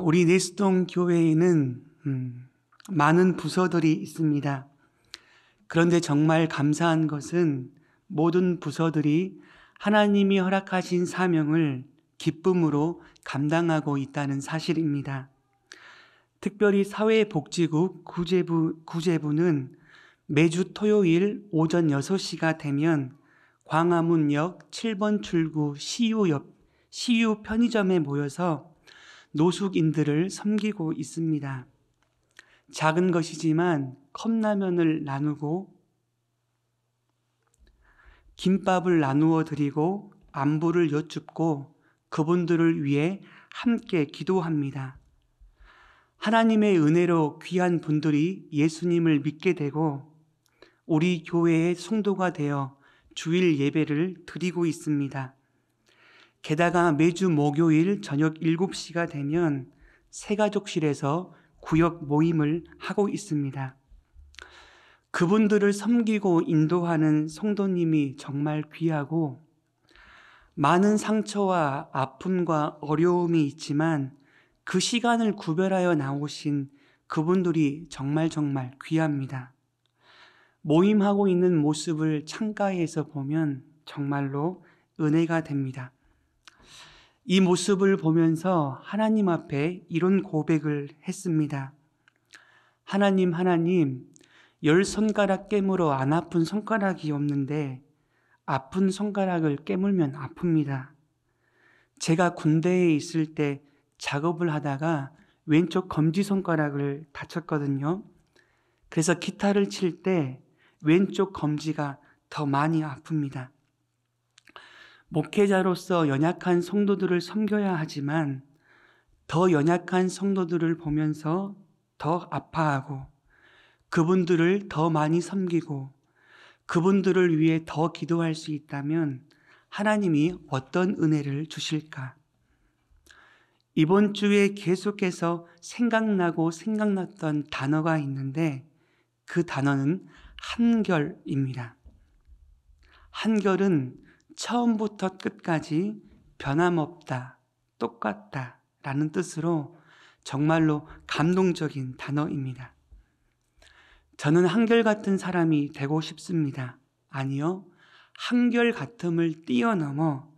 우리 내수동 교회에는 많은 부서들이 있습니다. 그런데 정말 감사한 것은 모든 부서들이 하나님이 허락하신 사명을 기쁨으로 감당하고 있다는 사실입니다. 특별히 사회복지국 구제부는 매주 토요일 오전 6시가 되면 광화문역 7번 출구 CU 편의점에 모여서 노숙인들을 섬기고 있습니다. 작은 것이지만 컵라면을 나누고 김밥을 나누어 드리고 안부를 여쭙고 그분들을 위해 함께 기도합니다. 하나님의 은혜로 귀한 분들이 예수님을 믿게 되고 우리 교회의 성도가 되어 주일 예배를 드리고 있습니다. 게다가 매주 목요일 저녁 7시가 되면 새가족실에서 구역 모임을 하고 있습니다. 그분들을 섬기고 인도하는 성도님이 정말 귀하고 많은 상처와 아픔과 어려움이 있지만 그 시간을 구별하여 나오신 그분들이 정말 귀합니다. 모임하고 있는 모습을 창가에서 보면 정말로 은혜가 됩니다. 이 모습을 보면서 하나님 앞에 이런 고백을 했습니다. 하나님, 10손가락 깨물어 안 아픈 손가락이 없는데 아픈 손가락을 깨물면 아픕니다. 제가 군대에 있을 때 작업을 하다가 왼쪽 검지손가락을 다쳤거든요. 그래서 기타를 칠 때 왼쪽 검지가 더 많이 아픕니다. 목회자로서 연약한 성도들을 섬겨야 하지만 더 연약한 성도들을 보면서 더 아파하고 그분들을 더 많이 섬기고 그분들을 위해 더 기도할 수 있다면 하나님이 어떤 은혜를 주실까? 이번 주에 계속해서 생각났던 단어가 있는데 그 단어는 한결입니다. 한결은 처음부터 끝까지 변함없다, 똑같다 라는 뜻으로 정말로 감동적인 단어입니다. 저는 한결같은 사람이 되고 싶습니다. 아니요, 한결같음을 뛰어넘어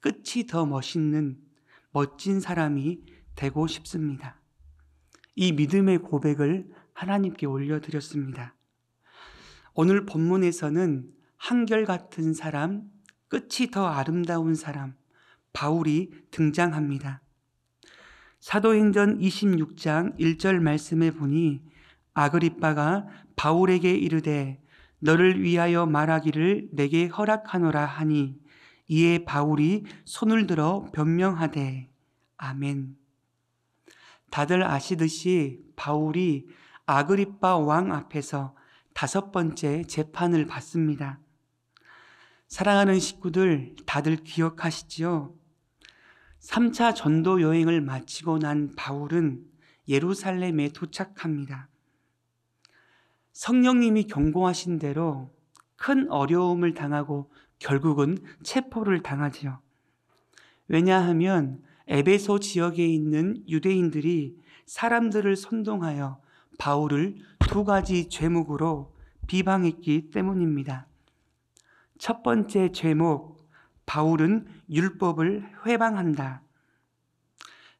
끝이 더 멋진 사람이 되고 싶습니다. 이 믿음의 고백을 하나님께 올려드렸습니다. 오늘 본문에서는 한결같은 사람, 끝이 더 아름다운 사람, 바울이 등장합니다. 사도행전 26장 1절 말씀에 보니 아그리빠가 바울에게 이르되 너를 위하여 말하기를 내게 허락하노라 하니 이에 바울이 손을 들어 변명하되 아멘. 다들 아시듯이 바울이 아그리빠 왕 앞에서 5번째 재판을 받습니다. 사랑하는 식구들 다들 기억하시지요? 3차 전도 여행을 마치고 난 바울은 예루살렘에 도착합니다. 성령님이 경고하신 대로 큰 어려움을 당하고 결국은 체포를 당하지요. 왜냐하면 에베소 지역에 있는 유대인들이 사람들을 선동하여 바울을 2가지 죄목으로 비방했기 때문입니다. 첫 번째 죄목, 바울은 율법을 회방한다.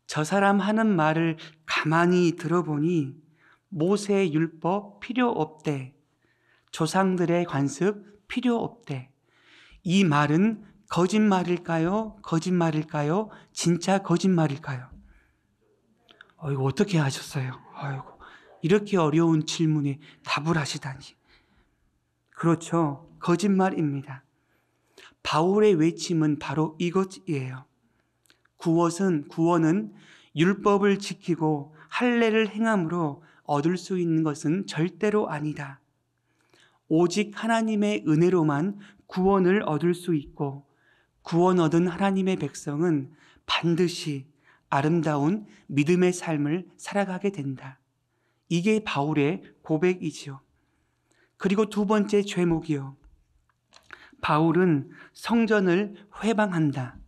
저 사람 하는 말을 가만히 들어보니 모세의 율법 필요 없대. 조상들의 관습 필요 없대. 이 말은 거짓말일까요? 진짜 거짓말일까요? 이거 어떻게 하셨어요? 이렇게 어려운 질문에 답을 하시다니. 그렇죠. 거짓말입니다. 바울의 외침은 바로 이것이에요. 구원은 율법을 지키고 할례를 행함으로 얻을 수 있는 것은 절대로 아니다. 오직 하나님의 은혜로만 구원을 얻을 수 있고 구원 얻은 하나님의 백성은 반드시 아름다운 믿음의 삶을 살아가게 된다. 이게 바울의 고백이지요. 그리고 2번째 죄목이요. 바울은 성전을 회방한다.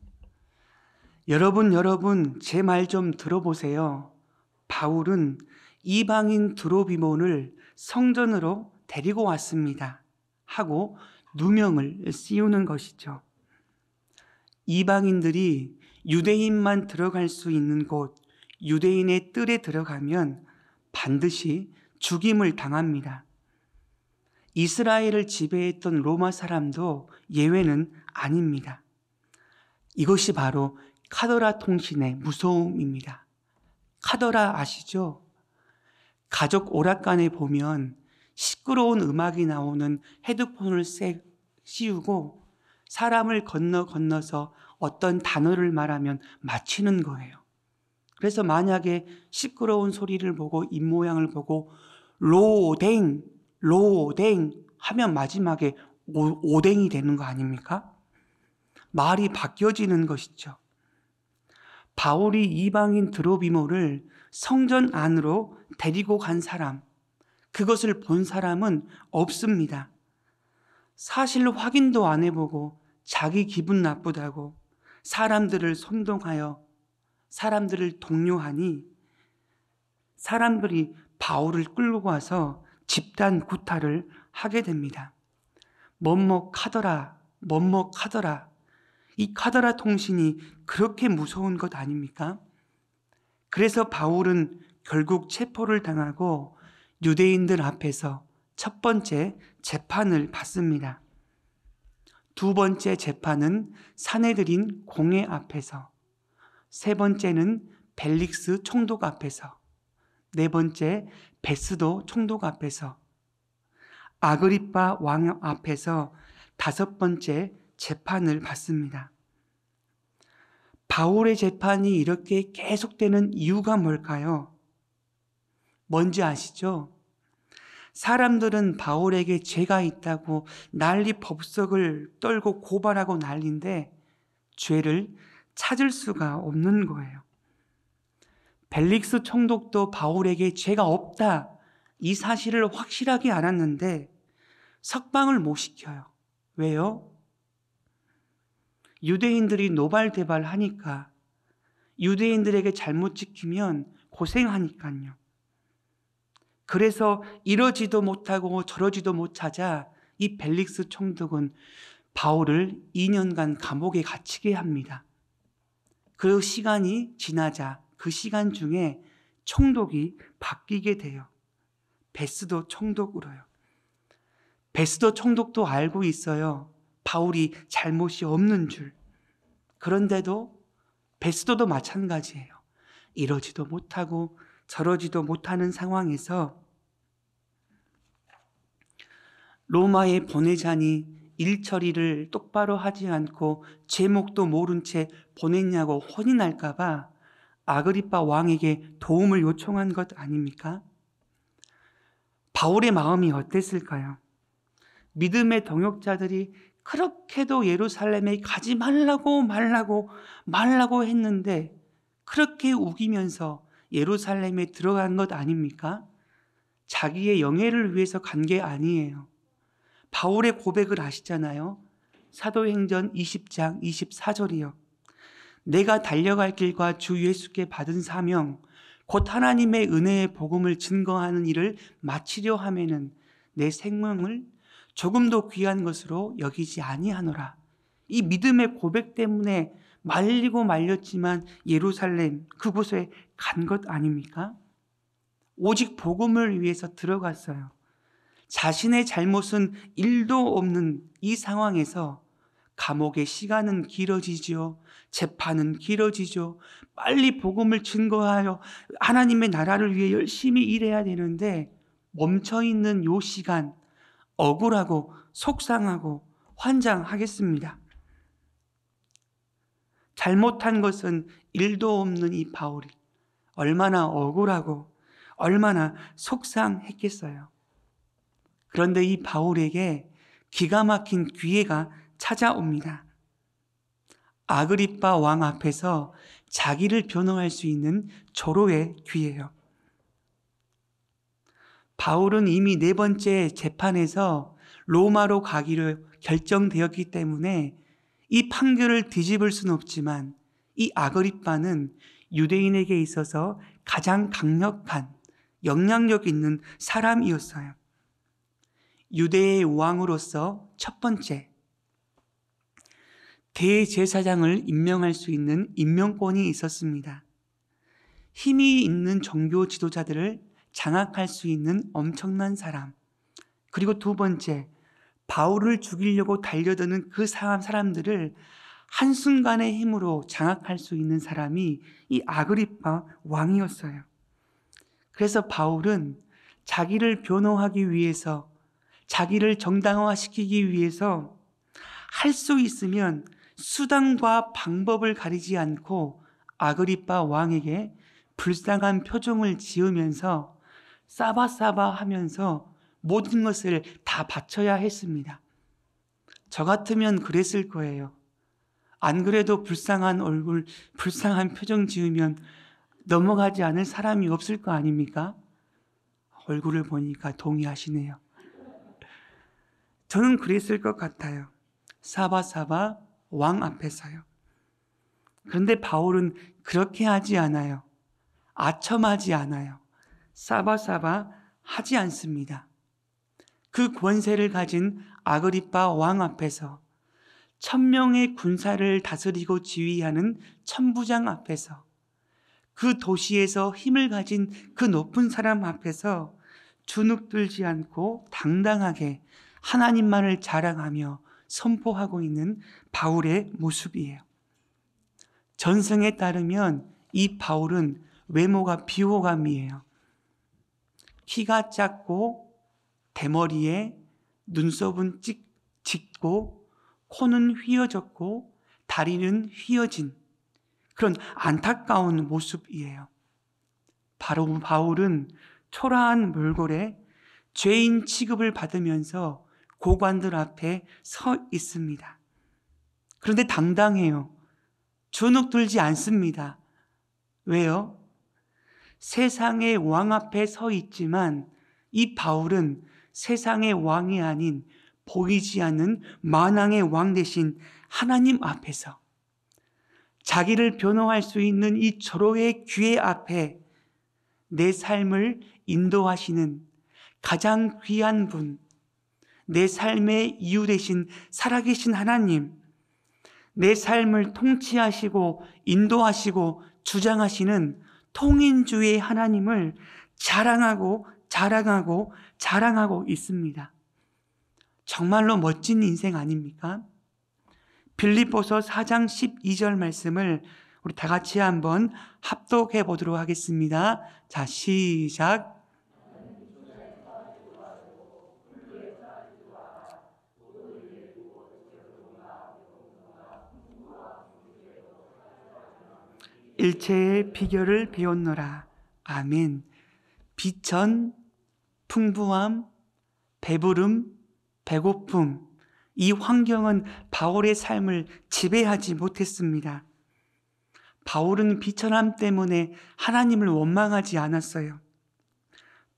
여러분, 제 말 좀 들어보세요. 바울은 이방인 드로비몬을 성전으로 데리고 왔습니다. 하고 누명을 씌우는 것이죠. 이방인들이 유대인만 들어갈 수 있는 곳, 유대인의 뜰에 들어가면 반드시 죽임을 당합니다. 이스라엘을 지배했던 로마 사람도 예외는 아닙니다. 이것이 바로 카더라 통신의 무서움입니다. 카더라 아시죠? 가족 오락관에 보면 시끄러운 음악이 나오는 헤드폰을 씌우고 사람을 건너서 어떤 단어를 말하면 맞히는 거예요. 그래서 만약에 시끄러운 소리를 보고 입모양을 보고 로댕 하면 마지막에 오댕이 되는 거 아닙니까? 말이 바뀌어지는 것이죠. 바울이 이방인 드로비모를 성전 안으로 데리고 간 사람, 그것을 본 사람은 없습니다. 사실 확인도 안 해보고 자기 기분 나쁘다고 사람들을 선동하여 사람들을 동요하니 사람들이 바울을 끌고 와서 집단 구타를 하게 됩니다. 뭐뭐 카더라. 이 카더라 통신이 그렇게 무서운 것 아닙니까? 그래서 바울은 결국 체포를 당하고 유대인들 앞에서 첫 번째 재판을 받습니다. 두 번째 재판은 사내들인 공회 앞에서, 세 번째는 벨릭스 총독 앞에서, 네 번째 베스도 총독 앞에서, 아그리빠 왕 앞에서 다섯 번째 재판을 받습니다. 바울의 재판이 이렇게 계속되는 이유가 뭘까요? 뭔지 아시죠? 사람들은 바울에게 죄가 있다고 난리 법석을 떨고 고발하고 난리인데 죄를 찾을 수가 없는 거예요. 벨릭스 총독도 바울에게 죄가 없다, 이 사실을 확실하게 알았는데 석방을 못 시켜요. 왜요? 유대인들이 노발대발하니까, 유대인들에게 잘못 지키면 고생하니까요. 그래서 이러지도 못하고 저러지도 못하자 이 벨릭스 총독은 바울을 2년간 감옥에 갇히게 합니다. 그 시간이 지나자 그 시간 중에 총독이 바뀌게 돼요. 베스도 총독으로요. 베스도 총독도 알고 있어요. 바울이 잘못이 없는 줄. 그런데도 베스도도 마찬가지예요. 이러지도 못하고 저러지도 못하는 상황에서 로마에 보내자니 일 처리를 똑바로 하지 않고 제목도 모른 채 보냈냐고 혼이 날까 봐 아그리빠 왕에게 도움을 요청한 것 아닙니까? 바울의 마음이 어땠을까요? 믿음의 동역자들이 그렇게도 예루살렘에 가지 말라고 했는데 그렇게 우기면서 예루살렘에 들어간 것 아닙니까? 자기의 영예를 위해서 간 게 아니에요. 바울의 고백을 아시잖아요. 사도행전 20장 24절이요. 내가 달려갈 길과 주 예수께 받은 사명, 곧 하나님의 은혜의 복음을 증거하는 일을 마치려 하면은 내 생명을 조금도 귀한 것으로 여기지 아니하노라. 이 믿음의 고백 때문에 말리고 말렸지만 예루살렘 그곳에 간 것 아닙니까? 오직 복음을 위해서 들어갔어요. 자신의 잘못은 1도 없는 이 상황에서 감옥의 시간은 길어지죠. 재판은 길어지죠. 빨리 복음을 증거하여 하나님의 나라를 위해 열심히 일해야 되는데 멈춰있는 이 시간 억울하고 속상하고 환장하겠습니다. 잘못한 것은 1도 없는 이 바울이 얼마나 억울하고 얼마나 속상했겠어요. 그런데 이 바울에게 기가 막힌 기회가 찾아옵니다. 아그리빠 왕 앞에서 자기를 변호할 수 있는 절호의 기회예요. 바울은 이미 네 번째 재판에서 로마로 가기로 결정되었기 때문에 이 판결을 뒤집을 수는 없지만 이 아그리빠는 유대인에게 있어서 가장 강력한 영향력 있는 사람이었어요. 유대의 왕으로서 첫 번째, 대제사장을 임명할 수 있는 임명권이 있었습니다. 힘이 있는 종교 지도자들을 장악할 수 있는 엄청난 사람. 그리고 두 번째, 바울을 죽이려고 달려드는 그 사람들을 한순간의 힘으로 장악할 수 있는 사람이 이 아그리빠 왕이었어요. 그래서 바울은 자기를 변호하기 위해서, 자기를 정당화시키기 위해서 할 수 있으면 수단과 방법을 가리지 않고 아그리빠 왕에게 불쌍한 표정을 지으면서 싸바싸바 하면서 모든 것을 다 바쳐야 했습니다. 저 같으면 그랬을 거예요. 안 그래도 불쌍한 얼굴, 불쌍한 표정 지으면 넘어가지 않을 사람이 없을 거 아닙니까? 얼굴을 보니까 동의하시네요. 저는 그랬을 것 같아요. 사바사바 왕 앞에서요. 그런데 바울은 그렇게 하지 않아요. 아첨하지 않아요. 사바사바 하지 않습니다. 그 권세를 가진 아그리빠 왕 앞에서 1000명의 군사를 다스리고 지휘하는 천부장 앞에서 그 도시에서 힘을 가진 그 높은 사람 앞에서 주눅들지 않고 당당하게 하나님만을 자랑하며 선포하고 있는 바울의 모습이에요. 전승에 따르면 이 바울은 외모가 비호감이에요. 키가 작고 대머리에 눈썹은 짙고 코는 휘어졌고 다리는 휘어진 그런 안타까운 모습이에요. 바로 바울은 초라한 몰골에 죄인 취급을 받으면서 고관들 앞에 서 있습니다. 그런데 당당해요. 주눅들지 않습니다. 왜요? 세상의 왕 앞에 서 있지만 이 바울은 세상의 왕이 아닌 보이지 않는 만왕의 왕 대신 하나님 앞에서 자기를 변호할 수 있는 이 절호의 기회 앞에 내 삶을 인도하시는 가장 귀한 분, 내 삶의 이유 되신 살아계신 하나님, 내 삶을 통치하시고 인도하시고 주장하시는 통인주의 하나님을 자랑하고 있습니다. 정말로 멋진 인생 아닙니까? 빌립보서 4장 12절 말씀을 우리 다 같이 한번 합독해 보도록 하겠습니다. 자, 시작. 일체의 비결을 배웠노라. 아멘. 비천, 풍부함, 배부름, 배고픔, 이 환경은 바울의 삶을 지배하지 못했습니다. 바울은 비천함 때문에 하나님을 원망하지 않았어요.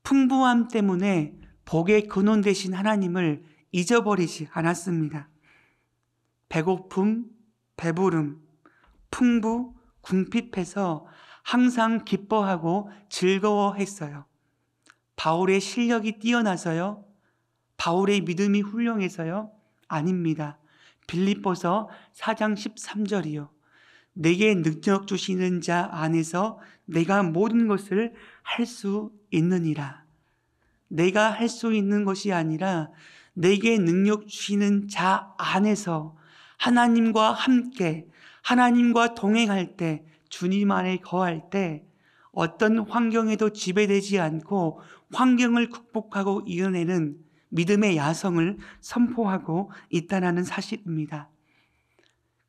풍부함 때문에 복의 근원 되신 하나님을 잊어버리지 않았습니다. 배고픔, 배부름, 풍부, 궁핍해서 항상 기뻐하고 즐거워했어요. 바울의 실력이 뛰어나서요? 바울의 믿음이 훌륭해서요? 아닙니다. 빌립보서 4장 13절이요. 내게 능력 주시는 자 안에서 내가 모든 것을 할 수 있느니라. 내가 할 수 있는 것이 아니라 내게 능력 주시는 자 안에서 하나님과 함께 하나님과 동행할 때 주님 안에 거할 때 어떤 환경에도 지배되지 않고 환경을 극복하고 이겨내는 믿음의 야성을 선포하고 있다는 사실입니다.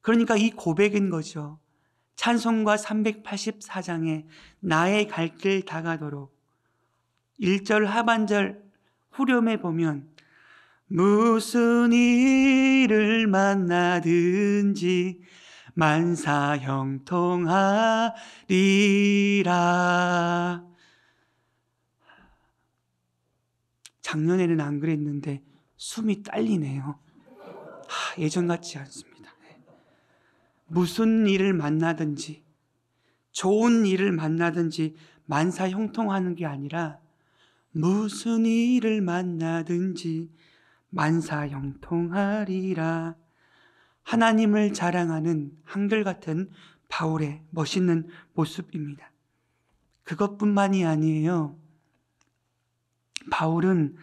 그러니까 이 고백인 거죠. 찬송가 384장에 나의 갈 길 다가도록 1절 하반절 후렴에 보면 무슨 일을 만나든지 만사 형통하리라. 작년에는 안 그랬는데 숨이 딸리네요. 예전 같지 않습니다. 무슨 일을 만나든지, 좋은 일을 만나든지 만사 형통하는 게 아니라 무슨 일을 만나든지 만사 형통하리라. 하나님을 자랑하는 한결같은 바울의 멋있는 모습입니다. 그것뿐만이 아니에요. 바울은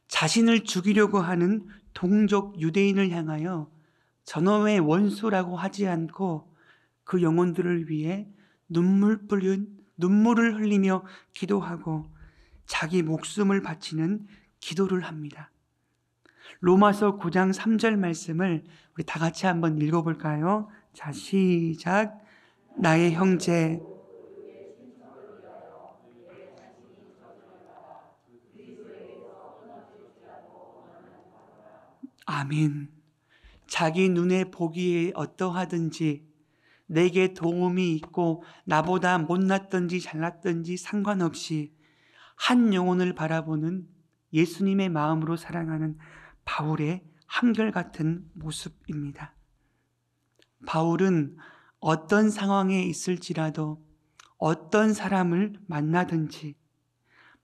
자신을 죽이려고 하는 동족 유대인을 향하여 저놈의 원수라고 하지 않고 그 영혼들을 위해 눈물을 흘리며 기도하고 자기 목숨을 바치는 기도를 합니다. 로마서 9장 3절 말씀을 우리 다 같이 한번 읽어볼까요? 자, 시작. 나의 형제, 아멘. 자기 눈에 보기에 어떠하든지 내게 도움이 있고 나보다 못났든지 잘났든지 상관없이 한 영혼을 바라보는 예수님의 마음으로 사랑하는 바울의 한결같은 모습입니다. 바울은 어떤 상황에 있을지라도 어떤 사람을 만나든지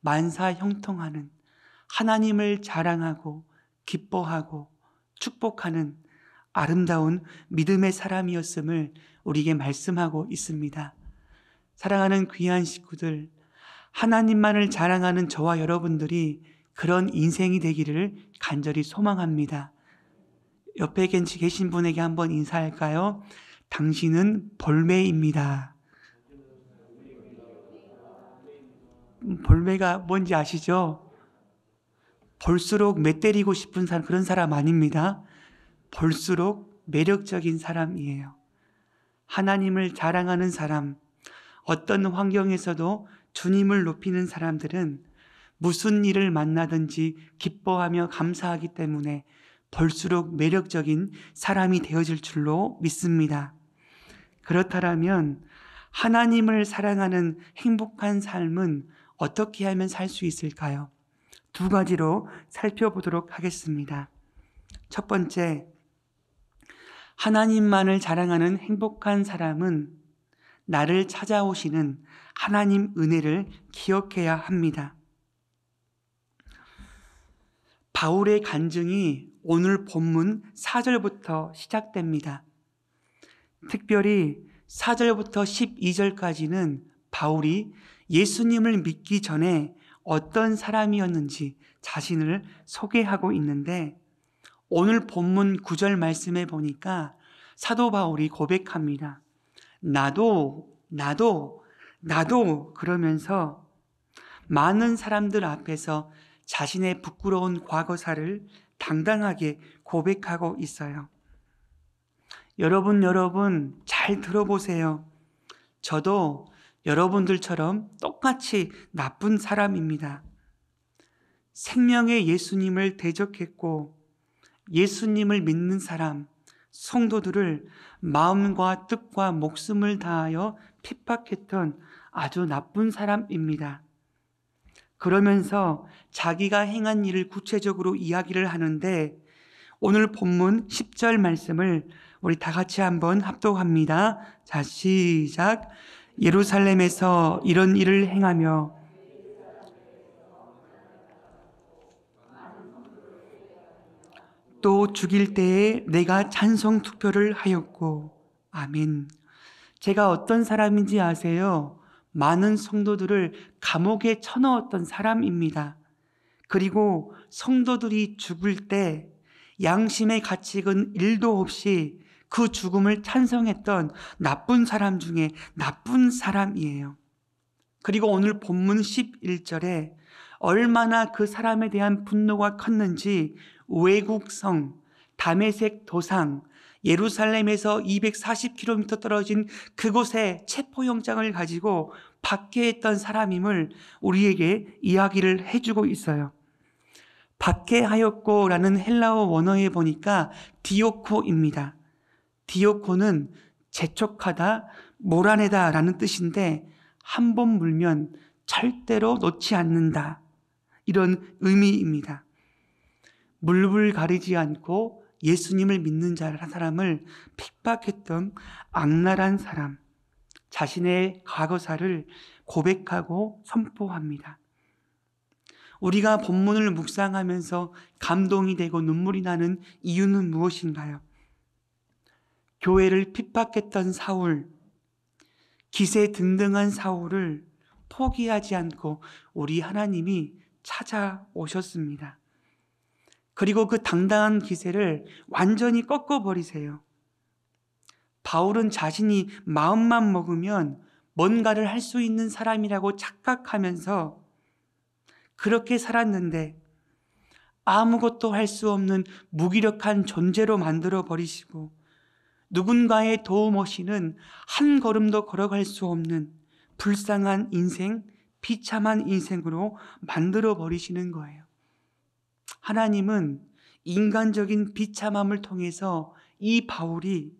만사 형통하는 하나님을 자랑하고 기뻐하고 축복하는 아름다운 믿음의 사람이었음을 우리에게 말씀하고 있습니다. 사랑하는 귀한 식구들, 하나님만을 자랑하는 저와 여러분들이 그런 인생이 되기를 간절히 소망합니다. 옆에 계신 분에게 한번 인사할까요? 당신은 볼매입니다. 볼매가 뭔지 아시죠? 볼수록 매 때리고 싶은 사람, 그런 사람 아닙니다. 볼수록 매력적인 사람이에요. 하나님을 자랑하는 사람, 어떤 환경에서도 주님을 높이는 사람들은 무슨 일을 만나든지 기뻐하며 감사하기 때문에 볼수록 매력적인 사람이 되어질 줄로 믿습니다. 그렇다면 하나님을 사랑하는 행복한 삶은 어떻게 하면 살 수 있을까요? 두 가지로 살펴보도록 하겠습니다. 첫 번째, 하나님만을 자랑하는 행복한 사람은 나를 찾아오시는 하나님 은혜를 기억해야 합니다. 바울의 간증이 오늘 본문 4절부터 시작됩니다. 특별히 4절부터 12절까지는 바울이 예수님을 믿기 전에 어떤 사람이었는지 자신을 소개하고 있는데, 오늘 본문 9절 말씀에 보니까 사도 바울이 고백합니다. 나도 그러면서 많은 사람들 앞에서 자신의 부끄러운 과거사를 당당하게 고백하고 있어요. 여러분 잘 들어보세요. 저도 여러분들처럼 똑같이 나쁜 사람입니다. 생명의 예수님을 대적했고 예수님을 믿는 사람, 성도들을 마음과 뜻과 목숨을 다하여 핍박했던 아주 나쁜 사람입니다. 그러면서 자기가 행한 일을 구체적으로 이야기를 하는데, 오늘 본문 10절 말씀을 우리 다 같이 한번 합독합니다. 자, 시작. 예루살렘에서 이런 일을 행하며 또 죽일 때에 내가 찬성 투표를 하였고. 아멘. 제가 어떤 사람인지 아세요? 많은 성도들을 감옥에 쳐넣었던 사람입니다. 그리고 성도들이 죽을 때 양심의 가책은 1도 없이 그 죽음을 찬성했던 나쁜 사람 중에 나쁜 사람이에요. 그리고 오늘 본문 11절에 얼마나 그 사람에 대한 분노가 컸는지 외국성, 다메섹 도상, 예루살렘에서 240km 떨어진 그곳에 체포영장을 가지고 박해했던 사람임을 우리에게 이야기를 해주고 있어요. 박해하였고라는 헬라어 원어에 보니까 디오코입니다. 디오코는 재촉하다, 몰아내다 라는 뜻인데, 한 번 물면 절대로 놓지 않는다, 이런 의미입니다. 물불 가리지 않고 예수님을 믿는 사람을 핍박했던 악랄한 사람, 자신의 과거사를 고백하고 선포합니다. 우리가 본문을 묵상하면서 감동이 되고 눈물이 나는 이유는 무엇인가요? 교회를 핍박했던 사울, 기세 등등한 사울을 포기하지 않고 우리 하나님이 찾아오셨습니다. 그리고 그 당당한 기세를 완전히 꺾어버리세요. 바울은 자신이 마음만 먹으면 뭔가를 할 수 있는 사람이라고 착각하면서 그렇게 살았는데 아무것도 할 수 없는 무기력한 존재로 만들어 버리시고 누군가의 도움 없이는 한 걸음도 걸어갈 수 없는 불쌍한 인생, 비참한 인생으로 만들어 버리시는 거예요. 하나님은 인간적인 비참함을 통해서 이 바울이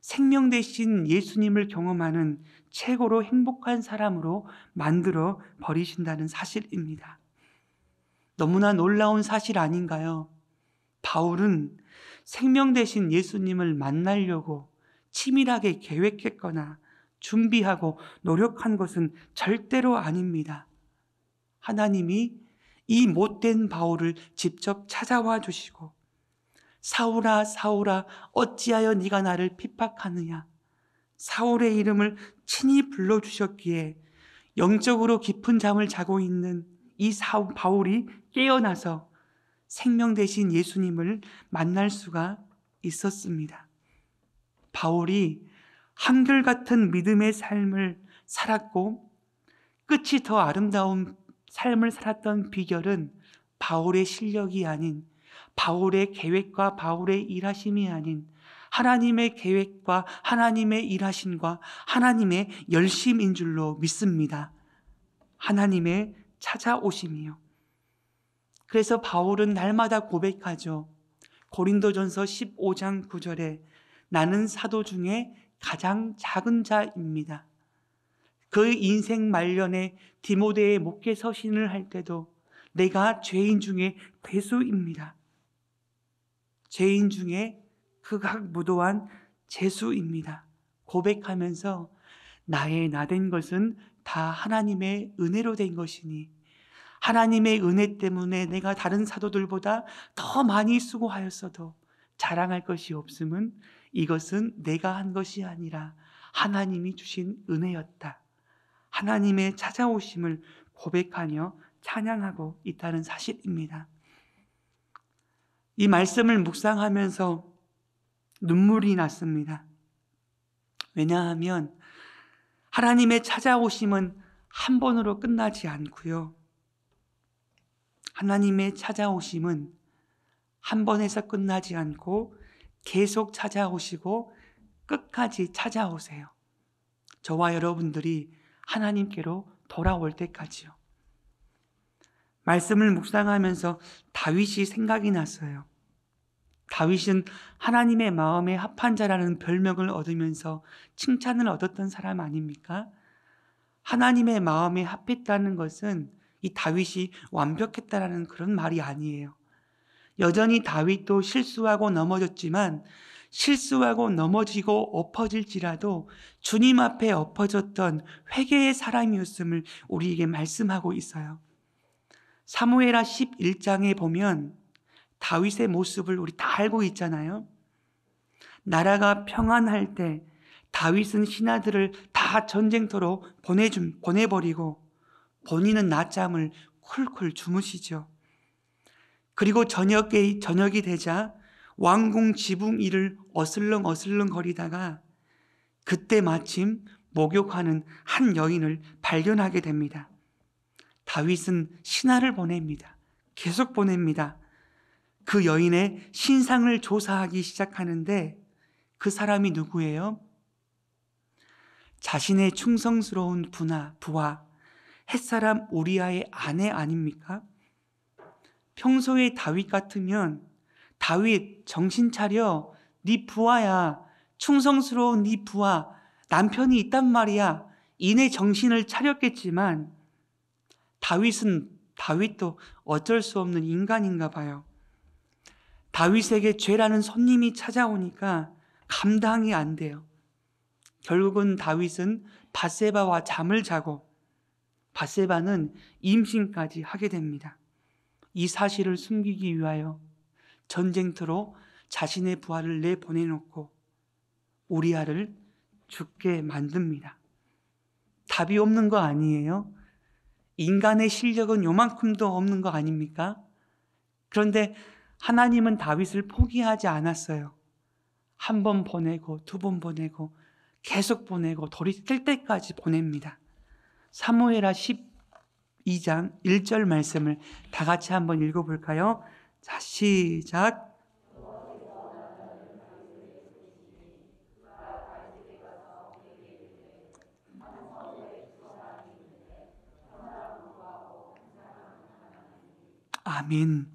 생명 대신 예수님을 경험하는 최고로 행복한 사람으로 만들어 버리신다는 사실입니다. 너무나 놀라운 사실 아닌가요? 바울은 생명 대신 예수님을 만나려고 치밀하게 계획했거나 준비하고 노력한 것은 절대로 아닙니다. 하나님이 이 못된 바울을 직접 찾아와 주시고 사울아 사울아 어찌하여 네가 나를 핍박하느냐, 사울의 이름을 친히 불러주셨기에 영적으로 깊은 잠을 자고 있는 이 바울이 깨어나서 생명 대신 예수님을 만날 수가 있었습니다. 바울이 한결같은 믿음의 삶을 살았고 끝이 더 아름다운 삶을 살았던 비결은 바울의 실력이 아닌, 바울의 계획과 바울의 일하심이 아닌 하나님의 계획과 하나님의 일하심과 하나님의 열심인 줄로 믿습니다. 하나님의 찾아오심이요. 그래서 바울은 날마다 고백하죠. 고린도전서 15장 9절에 나는 사도 중에 가장 작은 자입니다. 그 인생 말년에 디모데의 목회 서신을 할 때도 내가 죄인 중에 괴수입니다. 죄인 중에 극악무도한 죄수입니다. 고백하면서 나의 나된 것은 다 하나님의 은혜로 된 것이니 하나님의 은혜 때문에 내가 다른 사도들보다 더 많이 수고하였어도 자랑할 것이 없음은 이것은 내가 한 것이 아니라 하나님이 주신 은혜였다. 하나님의 찾아오심을 고백하며 찬양하고 있다는 사실입니다. 이 말씀을 묵상하면서 눈물이 났습니다. 왜냐하면 하나님의 찾아오심은 한 번으로 끝나지 않고요. 하나님의 찾아오심은 한 번에서 끝나지 않고 계속 찾아오시고 끝까지 찾아오세요. 저와 여러분들이 하나님께로 돌아올 때까지요. 말씀을 묵상하면서 다윗이 생각이 났어요. 다윗은 하나님의 마음에 합한 자라는 별명을 얻으면서 칭찬을 얻었던 사람 아닙니까? 하나님의 마음에 합했다는 것은 이 다윗이 완벽했다라는 그런 말이 아니에요. 여전히 다윗도 실수하고 넘어졌지만 실수하고 넘어지고 엎어질지라도 주님 앞에 엎어졌던 회개의 사람이었음을 우리에게 말씀하고 있어요. 사무엘하 11장에 보면 다윗의 모습을 우리 다 알고 있잖아요. 나라가 평안할 때 다윗은 신하들을 다 전쟁터로 보내버리고 본인은 낮잠을 쿨쿨 주무시죠. 그리고 저녁이 되자 왕궁 지붕 위를 어슬렁 거리다가 그때 마침 목욕하는 한 여인을 발견하게 됩니다. 다윗은 신하를 보냅니다. 계속 보냅니다. 그 여인의 신상을 조사하기 시작하는데 그 사람이 누구예요? 자신의 충성스러운 부하 햇사람 우리아의 아내 아닙니까? 평소에 다윗 같으면 다윗 정신 차려, 네 부하야, 충성스러운 네 부하 남편이 있단 말이야, 이내 정신을 차렸겠지만 다윗도 어쩔 수 없는 인간인가 봐요. 다윗에게 죄라는 손님이 찾아오니까 감당이 안 돼요. 결국은 다윗은 밧세바와 잠을 자고 밧세바는 임신까지 하게 됩니다. 이 사실을 숨기기 위하여 전쟁터로 자신의 부하를 내보내놓고 우리아를 죽게 만듭니다. 답이 없는 거 아니에요? 인간의 실력은 요만큼도 없는 거 아닙니까? 그런데 하나님은 다윗을 포기하지 않았어요. 한 번 보내고 두 번 보내고 계속 보내고 돌이 뜰 때까지 보냅니다. 사무엘하 12장 1절 말씀을 다 같이 한번 읽어볼까요? 자, 시작. 아멘.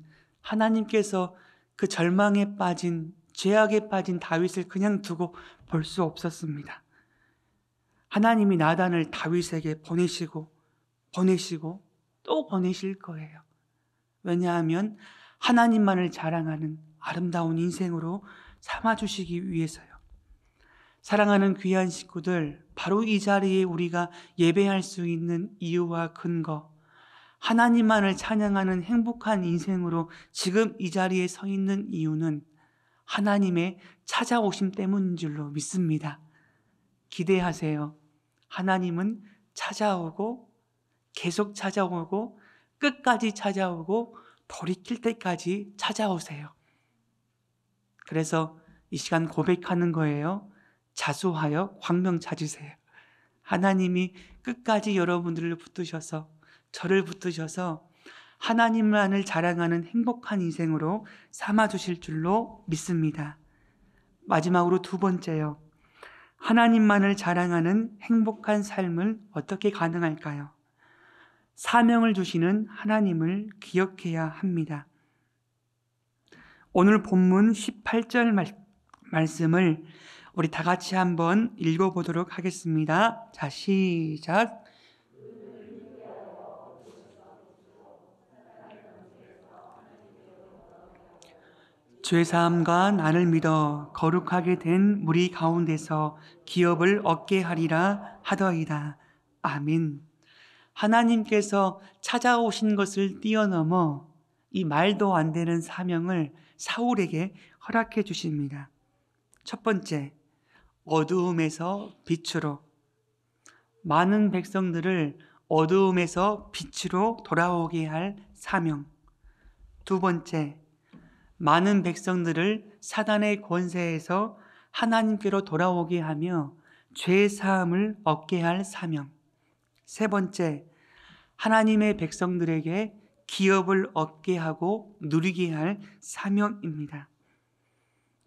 하나님께서 그 절망에 빠진, 죄악에 빠진 다윗을 그냥 두고 볼 수 없었습니다. 하나님이 나단을 다윗에게 보내시고 또 보내실 거예요. 왜냐하면 하나님만을 자랑하는 아름다운 인생으로 삼아주시기 위해서요. 사랑하는 귀한 식구들, 바로 이 자리에 우리가 예배할 수 있는 이유와 근거, 하나님만을 찬양하는 행복한 인생으로 지금 이 자리에 서 있는 이유는 하나님의 찾아오심 때문인 줄로 믿습니다. 기대하세요. 하나님은 찾아오고 계속 찾아오고 끝까지 찾아오고 돌이킬 때까지 찾아오세요. 그래서 이 시간 고백하는 거예요. 자수하여 광명 찾으세요. 하나님이 끝까지 여러분들을 붙드셔서 저를 붙드셔서 하나님만을 자랑하는 행복한 인생으로 삼아주실 줄로 믿습니다. 마지막으로 두 번째요. 하나님만을 자랑하는 행복한 삶을 어떻게 가능할까요? 사명을 주시는 하나님을 기억해야 합니다. 오늘 본문 18절 말씀을 우리 다 같이 한번 읽어보도록 하겠습니다. 자, 시작. 죄사함과 나를 믿어 거룩하게 된 무리 가운데서 기업을 얻게 하리라 하더이다. 아멘. 하나님께서 찾아오신 것을 뛰어넘어 이 말도 안 되는 사명을 사울에게 허락해 주십니다. 첫 번째, 어두움에서 빛으로, 많은 백성들을 어두움에서 빛으로 돌아오게 할 사명. 두 번째, 많은 백성들을 사단의 권세에서 하나님께로 돌아오게 하며 죄 사함을 얻게 할 사명. 세 번째, 하나님의 백성들에게 기업을 얻게 하고 누리게 할 사명입니다.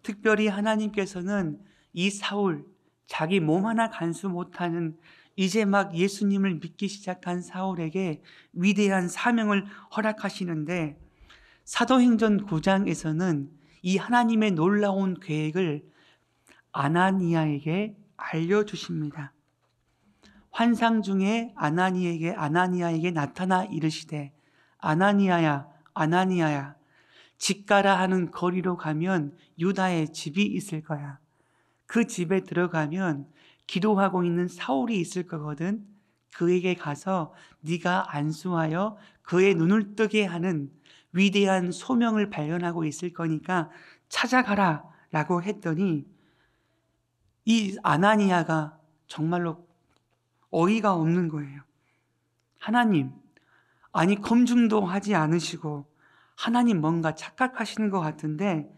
특별히 하나님께서는 이 사울, 자기 몸 하나 간수 못하는 이제 막 예수님을 믿기 시작한 사울에게 위대한 사명을 허락하시는데, 사도행전 9장에서는 이 하나님의 놀라운 계획을 아나니아에게 알려주십니다. 환상 중에 아나니아에게 나타나 이르시되, 아나니아야, 아나니아야, 집 가라 하는 거리로 가면 유다의 집이 있을 거야. 그 집에 들어가면 기도하고 있는 사울이 있을 거거든. 그에게 가서 네가 안수하여 그의 눈을 뜨게 하는 위대한 소명을 발견하고 있을 거니까 찾아가라 라고 했더니, 이 아나니아가 정말로 어이가 없는 거예요. 하나님, 아니 검증도 하지 않으시고 하나님 뭔가 착각하시는 것 같은데,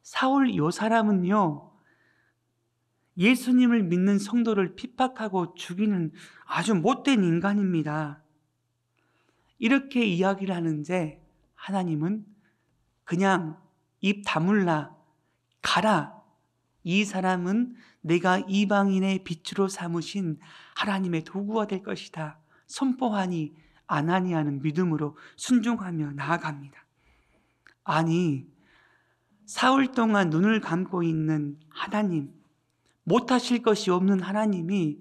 사울 요 사람은요, 예수님을 믿는 성도를 핍박하고 죽이는 아주 못된 인간입니다. 이렇게 이야기를 하는데 하나님은 그냥 입 다물라, 가라. 이 사람은 내가 이방인의 빛으로 삼으신 하나님의 도구가 될 것이다 선포하니 아나니아는 믿음으로 순종하며 나아갑니다. 아니, 사흘 동안 눈을 감고 있는 하나님, 못하실 것이 없는 하나님이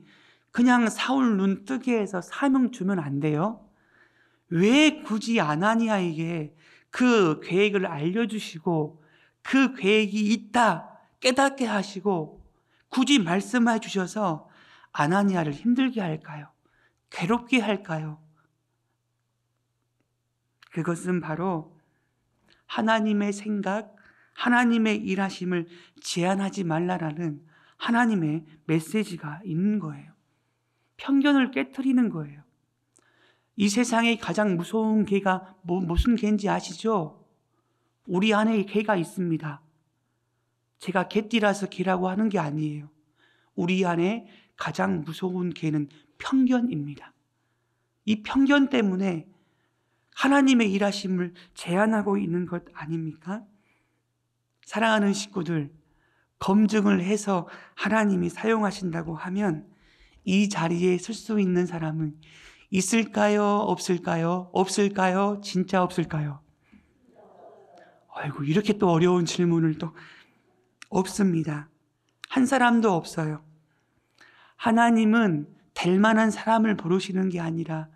그냥 사울 눈 뜨게 해서 사명 주면 안 돼요? 왜 굳이 아나니아에게 그 계획을 알려주시고 그 계획이 있다 깨닫게 하시고 굳이 말씀해 주셔서 아나니아를 힘들게 할까요? 괴롭게 할까요? 그것은 바로 하나님의 생각, 하나님의 일하심을 제한하지 말라라는 하나님의 메시지가 있는 거예요. 편견을 깨트리는 거예요. 이 세상에 가장 무서운 개가 무슨 개인지 아시죠? 우리 안에 개가 있습니다. 제가 개띠라서 개라고 하는 게 아니에요. 우리 안에 가장 무서운 개는 편견입니다. 이 편견 때문에 하나님의 일하심을 제한하고 있는 것 아닙니까? 사랑하는 식구들, 검증을 해서 하나님이 사용하신다고 하면 이 자리에 설 수 있는 사람은 있을까요? 없을까요? 없을까요? 진짜 없을까요? 아이고, 이렇게 또 어려운 질문을 또 없습니다. 한 사람도 없어요. 하나님은 될 만한 사람을 부르시는 게 아니라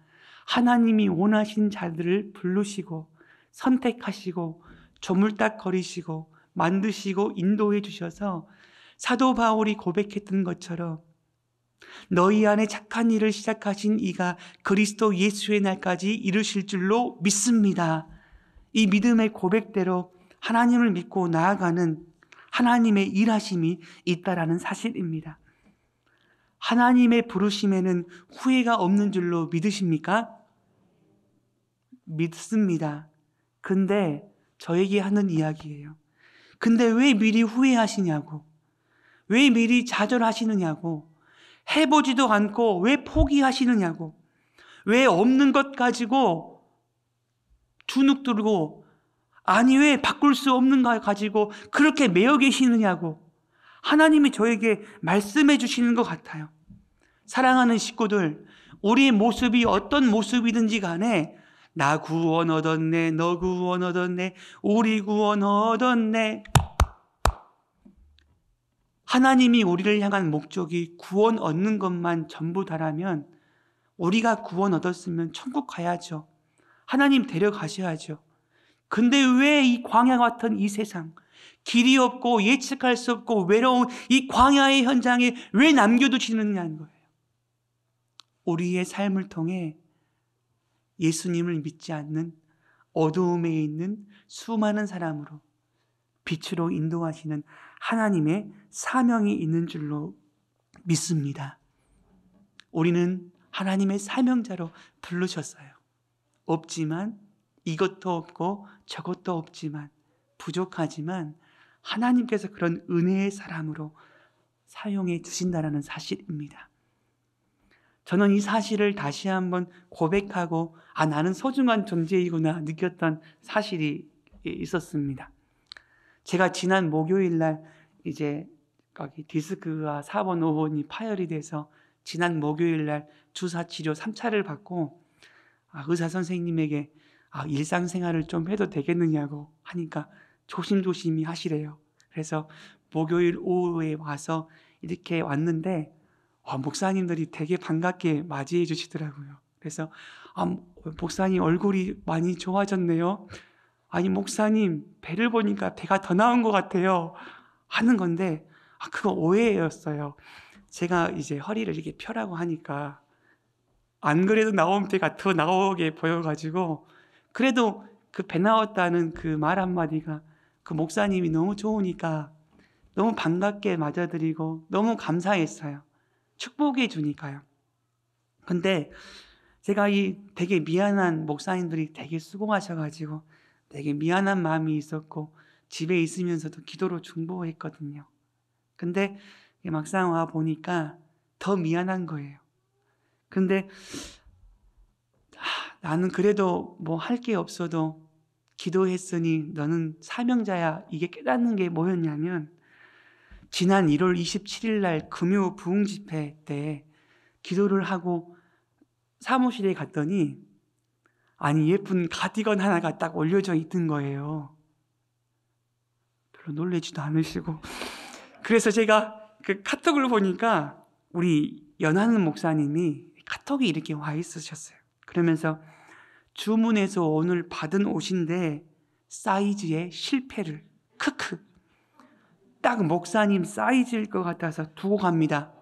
하나님이 원하신 자들을 부르시고 선택하시고 조물딱거리시고 만드시고 인도해 주셔서 사도 바울이 고백했던 것처럼 너희 안에 착한 일을 시작하신 이가 그리스도 예수의 날까지 이루실 줄로 믿습니다. 이 믿음의 고백대로 하나님을 믿고 나아가는 하나님의 일하심이 있다라는 사실입니다. 하나님의 부르심에는 후회가 없는 줄로 믿으십니까? 믿습니다. 근데 저에게 하는 이야기예요. 근데 왜 미리 후회하시냐고, 왜 미리 좌절하시느냐고, 해보지도 않고 왜 포기하시느냐고, 왜 없는 것 가지고 주눅 들고, 아니 왜 바꿀 수 없는 거 가지고 그렇게 매여 계시느냐고 하나님이 저에게 말씀해 주시는 것 같아요. 사랑하는 식구들, 우리의 모습이 어떤 모습이든지 간에 나 구원 얻었네, 너 구원 얻었네, 우리 구원 얻었네. 하나님이 우리를 향한 목적이 구원 얻는 것만 전부다라면 우리가 구원 얻었으면 천국 가야죠. 하나님 데려가셔야죠. 근데 왜 이 광야 같은 이 세상, 길이 없고 예측할 수 없고 외로운 이 광야의 현장에 왜 남겨두시느냐는 거예요. 우리의 삶을 통해 예수님을 믿지 않는 어두움에 있는 수많은 사람으로 빛으로 인도하시는 하나님의 사명이 있는 줄로 믿습니다. 우리는 하나님의 사명자로 부르셨어요. 없지만, 이것도 없고 저것도 없지만, 부족하지만 하나님께서 그런 은혜의 사람으로 사용해 주신다는 사실입니다. 저는 이 사실을 다시 한번 고백하고 나는 소중한 존재이구나 느꼈던 사실이 있었습니다. 제가 지난 목요일 날 이제 거기 디스크와 4번, 5번이 파열이 돼서 지난 목요일 날 주사 치료 3차를 받고 의사 선생님에게 일상생활을 좀 해도 되겠느냐고 하니까 조심조심히 하시래요. 그래서 목요일 오후에 와서 이렇게 왔는데 목사님들이 되게 반갑게 맞이해 주시더라고요. 그래서 목사님 얼굴이 많이 좋아졌네요. 아니 목사님 배를 보니까 배가 더 나온 것 같아요 하는 건데 그거 오해였어요. 제가 이제 허리를 이렇게 펴라고 하니까 안 그래도 나온 배가 더 나오게 보여가지고 그래도 그 배 나왔다는 그 말 한마디가 그 목사님이 너무 좋으니까 너무 반갑게 맞아드리고 너무 감사했어요. 축복해 주니까요. 근데 제가 이 되게 미안한 목사님들이 되게 수고하셔가지고 되게 미안한 마음이 있었고 집에 있으면서도 기도로 중보했거든요. 근데 막상 와 보니까 더 미안한 거예요. 근데 나는 그래도 뭐 할 게 없어도 기도했으니 너는 사명자야. 이게 깨닫는 게 뭐였냐면 지난 1월 27일 날 금요 부흥 집회 때 기도를 하고 사무실에 갔더니 예쁜 가디건 하나가 딱 올려져 있는 거예요. 별로 놀라지도 않으시고. 그래서 제가 그 카톡을 보니까 우리 연하는 목사님이 카톡이 이렇게 와 있으셨어요. 그러면서 주문해서 오늘 받은 옷인데 사이즈에 실패를 크크 딱 목사님 사이즈일 것 같아서 두고 갑니다.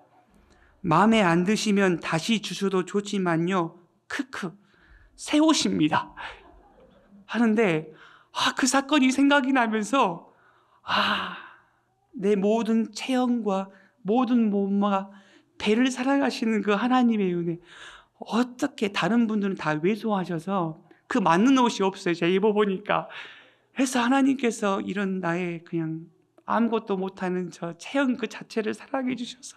마음에 안 드시면 다시 주셔도 좋지만요. 크크 새 옷입니다. 하는데 그 사건이 생각이 나면서 내 모든 체형과 모든 몸과 배를 사랑하시는 그 하나님의 은혜, 어떻게 다른 분들은 다 왜소하셔서 그 맞는 옷이 없어요. 제가 입어보니까. 그래서 하나님께서 이런 나의 그냥 아무것도 못하는 저 체형 그 자체를 사랑해 주셔서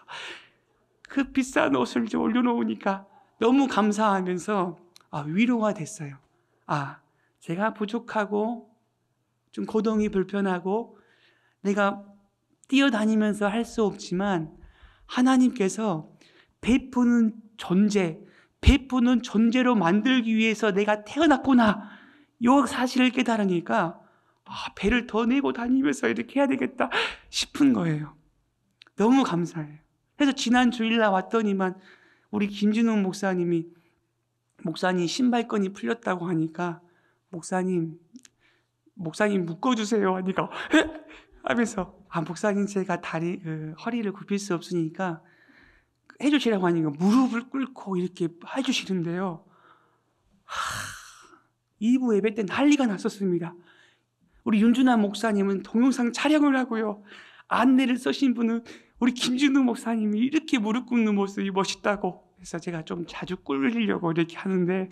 그 비싼 옷을 이제 올려놓으니까 너무 감사하면서 위로가 됐어요. 제가 부족하고 좀 고동이 불편하고 내가 뛰어다니면서 할 수 없지만 하나님께서 베푸는 존재로 만들기 위해서 내가 태어났구나, 이 사실을 깨달으니까 배를 더 내고 다니면서 이렇게 해야 되겠다 싶은 거예요. 너무 감사해요. 그래서 지난 주일날 왔더니만 우리 김진웅 목사님 신발끈이 풀렸다고 하니까 목사님 묶어주세요 하니까 하면서 목사님 제가 허리를 굽힐 수 없으니까 해주시라고 하니까 무릎을 꿇고 이렇게 해주시는데요. 2부 예배 때 난리가 났었습니다. 우리 윤준아 목사님은 동영상 촬영을 하고요. 안내를 쓰신 분은 우리 김진우 목사님이 이렇게 무릎 꿇는 모습이 멋있다고 해서 제가 좀 자주 꿇으려고 이렇게 하는데,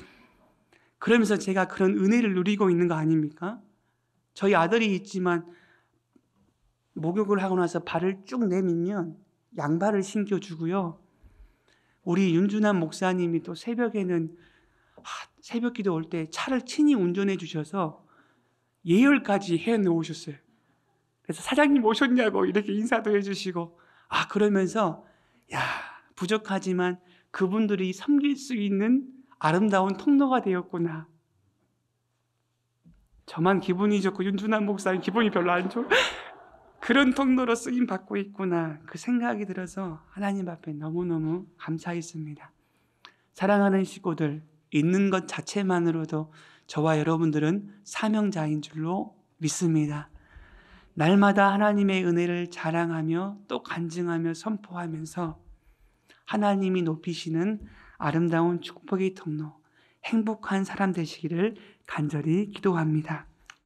그러면서 제가 그런 은혜를 누리고 있는 거 아닙니까? 저희 아들이 있지만 목욕을 하고 나서 발을 쭉 내밀면 양발을 신겨주고요. 우리 윤준환 목사님이 또 새벽에는 새벽 기도 올 때 차를 친히 운전해 주셔서 예열까지 해 놓으셨어요. 그래서 사장님 오셨냐고 이렇게 인사도 해주시고, 그러면서 부족하지만 그분들이 섬길 수 있는 아름다운 통로가 되었구나. 저만 기분이 좋고 윤준환 목사님 기분이 별로 안 좋아. 그런 통로로 쓰임 받고 있구나, 그 생각이 들어서 하나님 앞에 너무너무 감사했습니다. 사랑하는 식구들, 있는 것 자체만으로도 저와 여러분들은 사명자인 줄로 믿습니다. 날마다 하나님의 은혜를 자랑하며 또 간증하며 선포하면서 하나님이 높이시는 아름다운 축복의 통로, 행복한 사람 되시기를 간절히 기도합니다.